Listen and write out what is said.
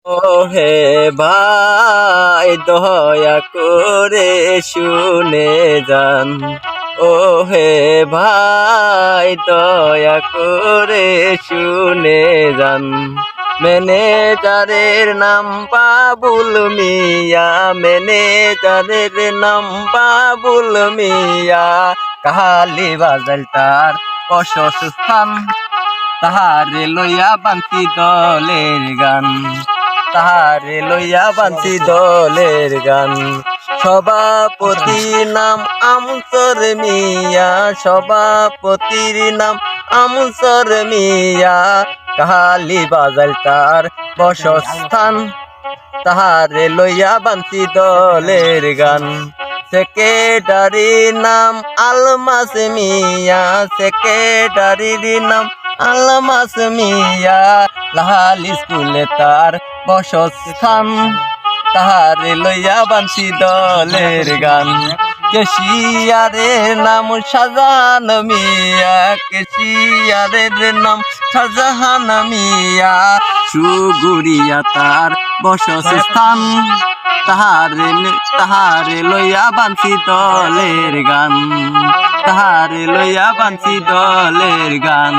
ও হে ভাই দয়া করে শুনে যান, ও হে ভাই দয়া করে শুনে যান। ম্যানেজারের নাম বাবুল মিয়া, ম্যানেজারের নাম বাবুল মিয়া। কাহালি বাজার তার অসস্থান, তাহারে লইয়া বান্তি দলের গান, তাহারে লইয়া বান্তি দলের গান। সভাপতির নাম আমসর মিয়া, সভাপতির নাম আমসর মিয়া। কাহালি বাজার তার বসস্থান, তাহারে লইয়া বান্তি দলের গান। সেক্রেটারির নাম আলমাস মিয়া, সেক্রেটারির নাম আলমাস মিয়া। লাহাল স্কুলে তার বসস্থান, তাহারে লইয়া বান্তি দলের গান। কেশিয়ারের নাম শাহজাহান মিয়া, কেশিয়ারের নাম শাহজাহান মিয়া। সুগুরিয়া তার বসস্থান, তাহারে লইয়া বান্তি দলের গান, তাহারে লইয়া বান্তি দলের গান।